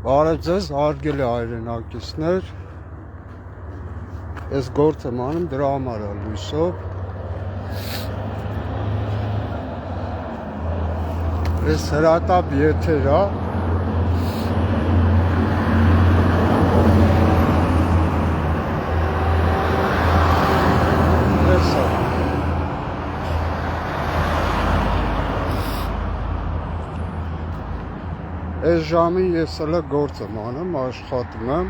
Բարև ձեզ, հարգելի հայրենակիցներ, ես գործ եմ անում դրա համար է լույսով, ես հրատապ եթեր է, Այս ժամին ես հələ գործ եմ անում, աշխատում եմ,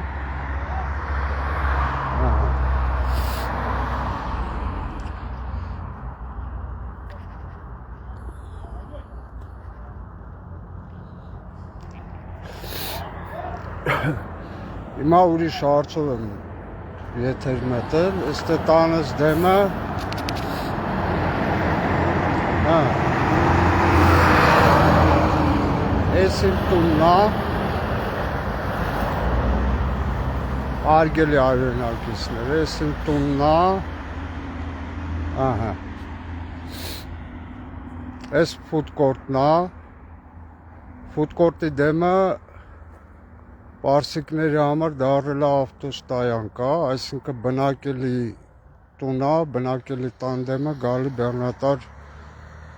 հիմա ուրիշ հարցով եմ եթեր մտել, este տանս դեմը, Ես իմ տունն է, հարգելի հայրենակիցներ, ես իմ տունն է, ես ֆուդկորտն է, ֆուդկորտի դեմը պարսիկների համար դարել է ավտոստայանք է, այսինքն բնակելի տուն է, բնակելի տան դեմը գալի բեռնատար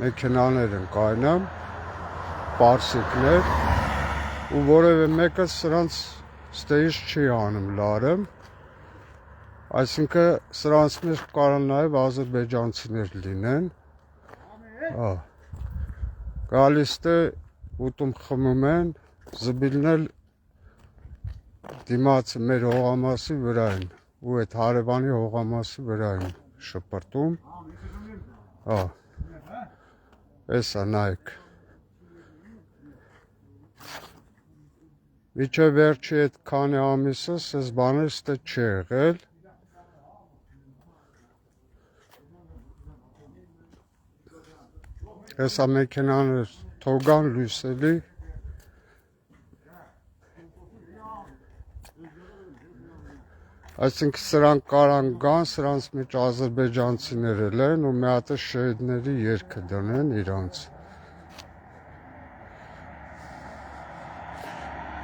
մեքենաներ են կայնում, պարսիկներ, ու որևէ մեկը սրանց ստեյից չի անում լարում, այսինքն սրանց մեջ կարող նաև ադրբեջանցիներ լինեն, գալիս է ուտում խմում են, զբիլն էլ դիմացը մեր հողամասի վրա են, ու այդ հարևանի հողամասի վրա են շպրտում, էս է նայք, Միջև վերջի այդ քանի ամիսս ես բաներ ստե չի եղել, Հեսա մեքենաներ թողան լույսելի, այսինքն սրանք կարան գան, սրանց մեջ ադրբեջանցիներ են ու մի հատ շեհեդների երգը դնեն իրանց,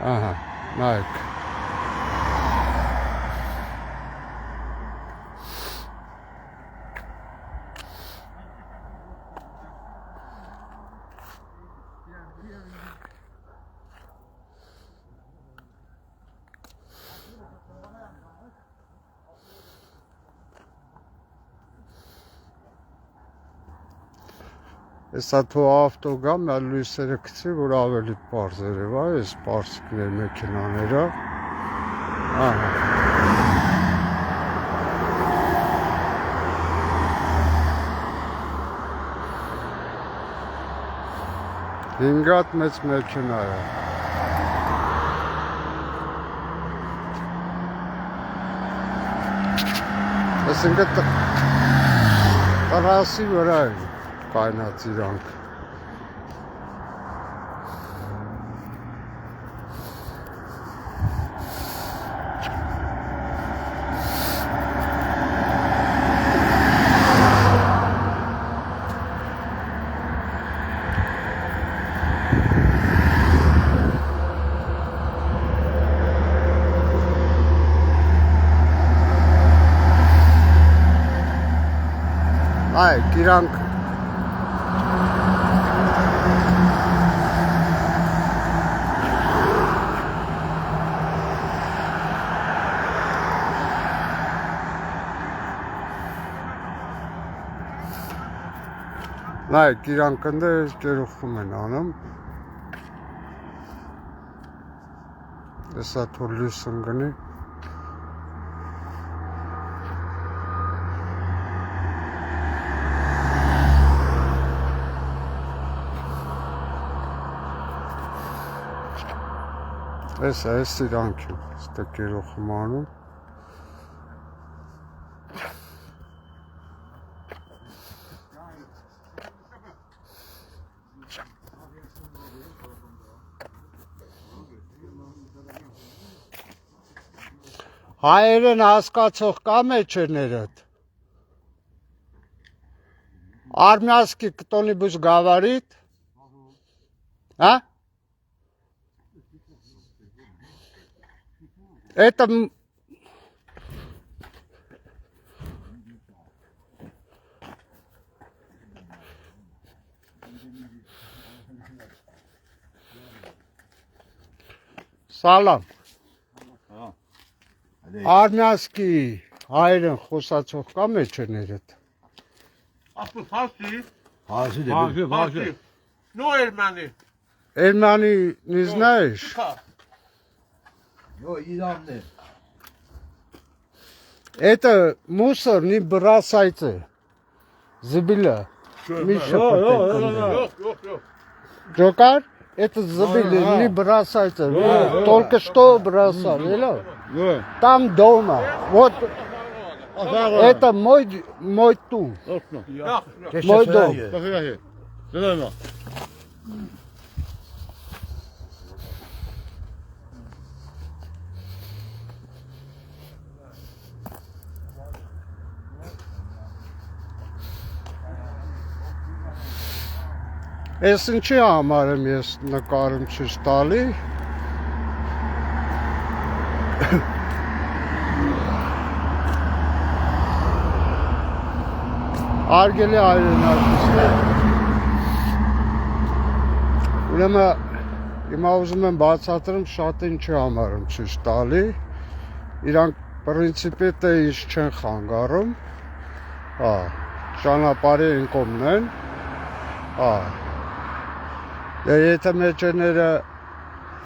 նայք, Հեսա թող ավտո գա, մեր լույսերը գցի, որ ավելի պարզ երևա, այս պարսիկներ մեքենաները, Հինգատ մեծ մեքենա է, այսինքն տրասի վրա է կայնած իրանք, այք իրանք Նայք իրանք ընդ կերուխում են անում, Հեսա թող լույս ընգնի, Հեսա ես իրանք են, ստե կերուխում անում, Հայերեն հասկացող կա մեջերներդ, Армянский кто-нибудь говорит? А? Это Սալամ։ Արմյանսկի հայերեն խոսացող կա մեջներդ։ Ախպը Ֆարսի։ Фарси. Ну, Erməni. Erməni не знаешь? Yo, İranlı. Это мусор не бросайте. Забыла. Миша, Yox. Джокар, это забыли, не бросайте. Только что бросал, там дома. Вот это мой дом. Мой дом. Ես ինչի համար եմ ես նկարում ցույց տալի։ Արգելի հայրենակիցներ։ Ուրեմն հիմա ուզում եմ բացատրեմ շատ ինչի համար եմ ցույց տալի։ Իրանք պրինցիպի թե ինչ չեն խանգարում։ Հա, ճանապարհի են կողմն։ Հա Եթե մեջները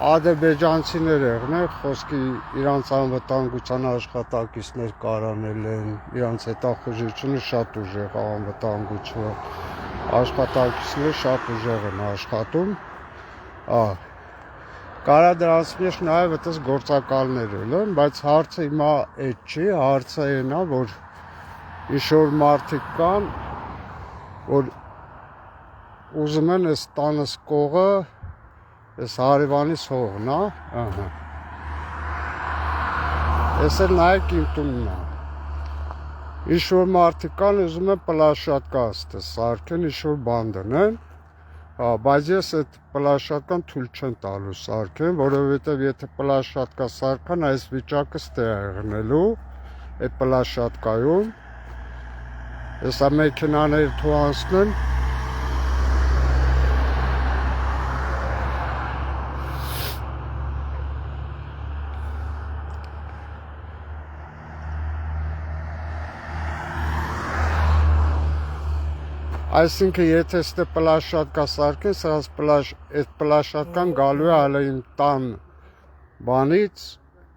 ադրբեջանցիներ եղնեն, խոսքի իրանց անվտանգության աշխատակիցներ կարանել են, իրանց հետախուզությունը շատ ուժեղ անվտանգություն, աշխատակիցները շատ ուժեղ են աշխատում, կարա դրանց մեջ նաև այդպես գործակալներ են, բայց հարցը հիմա այդ չի, հարցը այն է, որ ինչ-որ մարդիկ կան, որ ուզում են այս տանս կողը, այս հարևանիս հողն է, այս էլ նայեք իմ տունն է, ինչ-որ մարդիկ կան ուզում են պլաշատկա սարքեն, ինչ-որ բան դնեն, բայց ես այդ պլաշատկան թույլ չեն տալու սարքեն, որովհետև եթե պլաշատկա սարքան այս վիճակը ստե է եղնելու, այդ պլաշատկայում, հեսա մեքենաներ թուանցնեն, Այսինքն եթե ստե պլաշատկա սարքեն, սրանց այդ պլաշատկան գալու է հələ իմ տան բանից,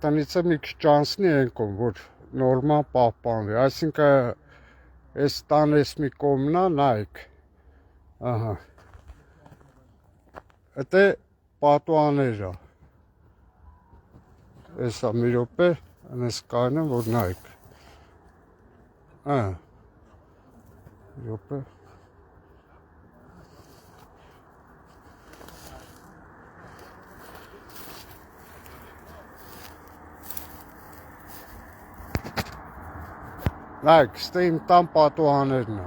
տնից է մի քիչ անցնի այն կողմ, որ նորմալ պահպանվի, այսինքն այս տան այս մի կողմն է, նայեք, Դա պատուաները, էսա մի րոպե, անես կանեմ, որ նայեք, րոպե, Նայք, ստե իմ տան պատուհաներն է,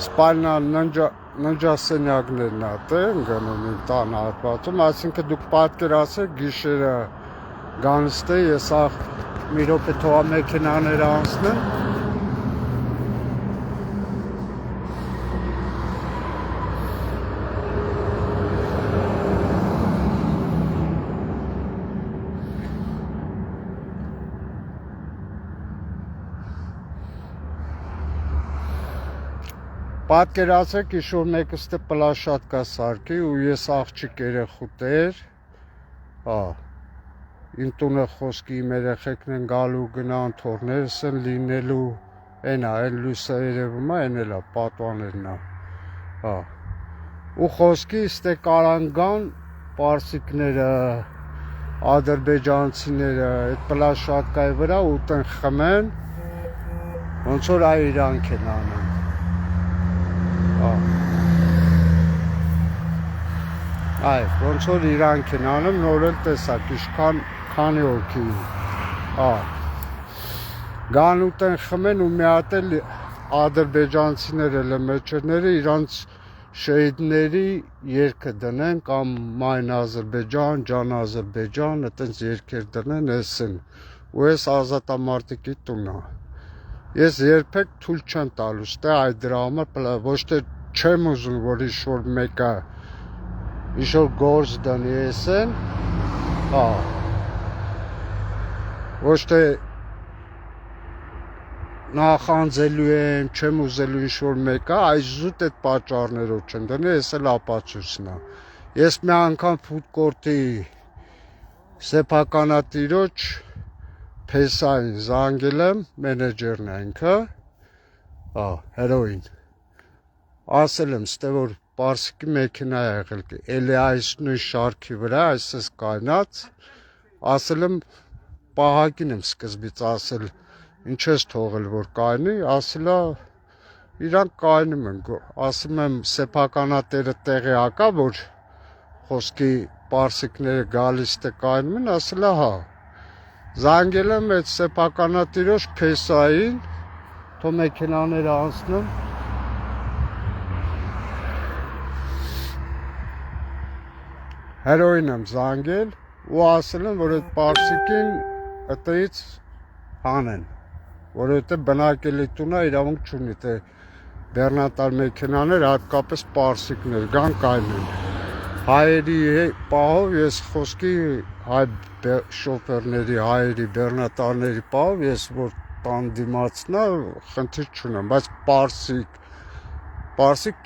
սպալնա ննջասենյակներն է, ընգնում իմ տան հատվածում, այսինքն դուք պատկերացրեք գիշերը գանստե, ես մի րոպե թողա մեքենաները անցնեն, Պատկերացրեք ինչ-որ մեկը ստե պլաշատկա սարքի ու ես աղջիկ երեխու տեր, իմ տունը խոսքի իմ երեխեքն են գալու գնան, թորներս են լինելու, այն է, այն լույսը երևում է, այն էլ է, պատուաներն է, ու խոսքի ստե կարան գան պարսիկները, ադրբեջանցիները, այդ պլաշատկայի վրա ու տեն խմեն, ոնց որ այ իրանք են անում, Այ, ոնց որ իրանք են անում, նոր էլ տեսակ, իշքան քանի օրքի, գան ուտեն խմեն ու մի հատ էլ ադրբեջանցիները, լմեջերները իրանց շեյդների երգը դնեն կամ մայն Ադրբեջան, ջան Ադրբեջան, այտենց երգեր դնեն էսեն։ Ու ես ազատամարտիկի տունն։ Ես երբեք թույլ չեմ տալու, ստե այդ դրա համար ոչ թե չեմ ուզում, որ ինչ-որ մեկը ինչ-որ գործ դնի էսեն, հա։ Ոչ թե նախանձելու եմ, չեմ ուզելու ինչ-որ մեկը, այս զուտ այդ պատճառներով չեմ դնի, ես էլ ապացույցն է։ Ես մի անգամ ֆուդկորտի սեփականատիրոջ Փեսային զանգել եմ, մենեջերն է ինքը, հա, հերոին։ Ասել եմ, ստե որ Պարսիկի մեքենա է եղել, էլի այս նույն շարքի վրա, այսպես կայնած, ասել եմ, պահակին եմ սկզբից ասել, ինչ ես թողել, որ կայնի, ասել է, իրանք կայնում են, ասում եմ, սեփականատերը տեղյակա, որ խոսքի պարսիկները գալիս թե կայնում են, ասել է, հա, զանգել եմ այդ սեփականատիրոջ Փեսային, թո մեքենաները անցնեն, հերոին եմ զանգել ու ասել եմ, որ այդ պարսիկին ըտից հանեն, որովհետև բնակելի տունը իրավունք չունի, թե բեռնատար մեքենաներ, հատկապես պարսիկներ, գան կայնեն։ Հայերի պահով ես խոսքի հայ շոֆերների, հայերի բեռնատարների պահով ես որ տան դիմացնա, խնդիր չունեմ, բայց պարսիկ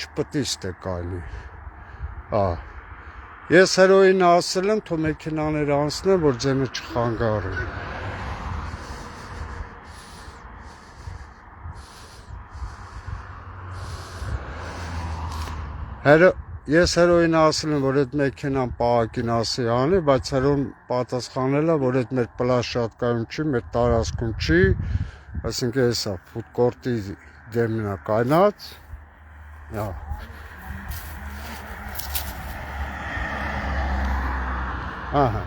չպետք է ստե կայնի, հա։ Ես հերոին ասել եմ, թո մեքենաներ անցնեն, որ ձենը չխանգարեն։ Ես հերոին ասել եմ, որ այդ մեքենան պահակին ասի անի, բայց հերոն պատասխանել է, որ այդ մեր պլաշատկայում չի, մեր տարածքում չի, այսինքն էսա, ֆուդկորտի դեմն է կայնած, հա։ Ահա։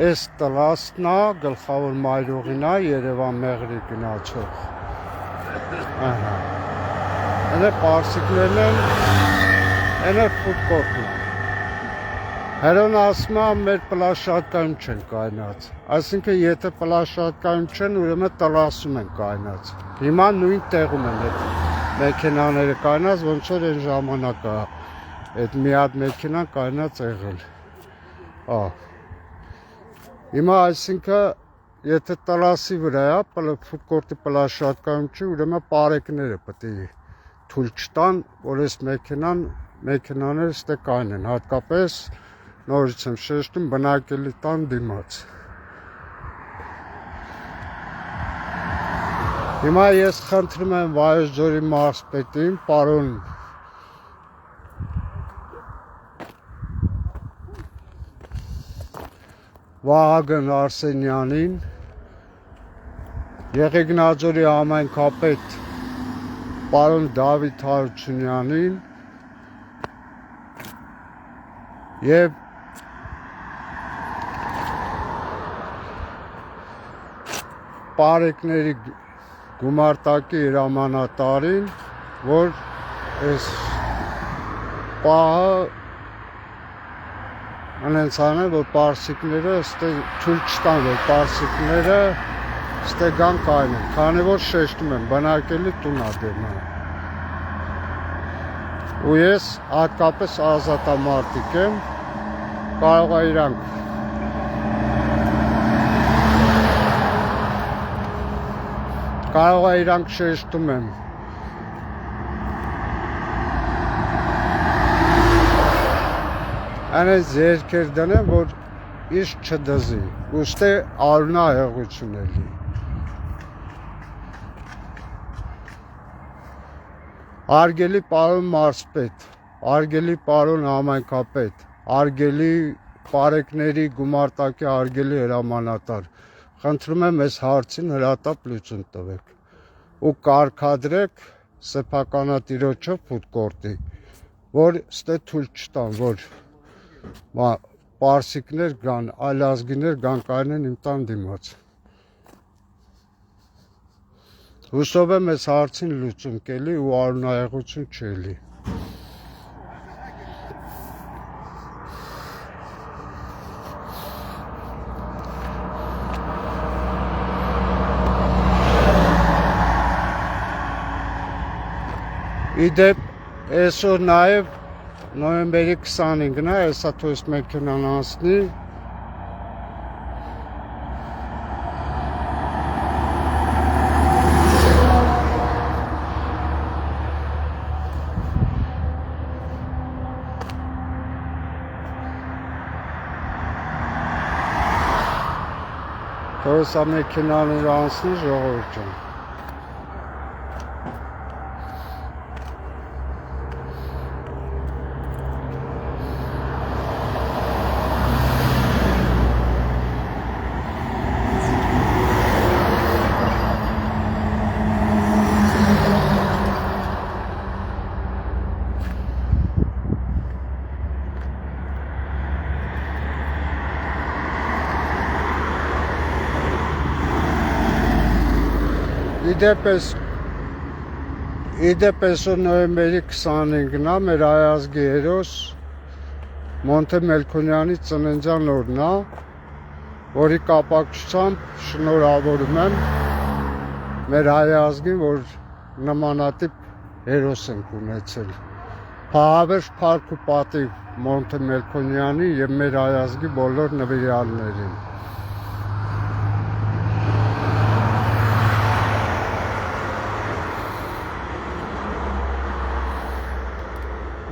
Այս տրաստն է, գլխավոր մայրուղին է, Երևան մեղրի գնացող։ Ահա։ Elə պարսիկներն են, elə ֆուդկորտն է։ Հերոն ասում է, մեր պլաշատկայում չեն կայնած։ Այսինքն, եթե պլաշատկայում չեն, ուրեմն տրասում են կայնած։ Հիմա նույն տեղում են այդ մեքենաները կայնած, ոնց որ այն ժամանակը այդ մի հատ մեքենան կայնած եղել։ Հա։ Հիմա այսինքն, եթե տրասի վրա է, ֆուդկորտի պլաշատկայում չի, ուրեմն պարեկները պետք է թույլ չտան, որ այս մեքենաները ստե կայնեն, հատկապես նորից եմ շեշտում բնակելի տան դիմաց։ Հիմա ես խնդրում եմ Վայոց ձորի մարզպետին, պարոն Վահագն Արսենյանին, Եղեգնաձորի համայնքապետ պարոն Դավիթ Հարությունյանին եւ պարեկների գումարտակի հրամանատարին, որ այս պահը անենց անեն, որ պարսիկները ստե թույլ չտան, որ պարսիկները ստե գան կայնեն, քանի որ շեշտում եմ, բնակելի տուն է դեմը։ Ու ես հատկապես ազատամարտիկ եմ, կարող է իրանք շեշտում եմ։ Անենց երկեր դնեմ, որ իշ չդզի, ուստե արունա հեղություն էլի։ Արգելի պարոն մարզպետ, արգելի պարոն համայնքապետ, արգելի պարեկների գումարտակի արգելի հրամանատար, խնդրում եմ այս հարցին հրատապ լուծում տվեք ու կարգադրեք սեփականատիրոջը ֆուդկորտի, որ ստե թույլ չտան, որ պարսիկներ գան, այլազգիներ գան կայնեն իմ տան դիմաց։ Հուսով եմ այս հարցին լուծում կելի ու արունայեղություն չելի։ Իդեպ այսօր նաև նոյեմբերի 25-ն է, հեսա թույս մեքենան անցնի։ Թույս մեքենան իր անցնի ժողովուրդ ջան։ Իդեպ այսօր նոյեմբերի 25-ն է, մեր հայազգի հերոս Մոնթե Մելքոնյանի ծննդյան օրն է, որի կապակցությամբ շնորհավորում եմ մեր հայազգին, որ նմանատիպ հերոս ենք ունեցել։ Փահավերջ փառք ու պատիվ Մոնթե Մելքոնյանի եւ մեր հայազգի բոլոր նվիրյալներին։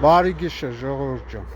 Բարի գիշեր ժողովուրդ ջան։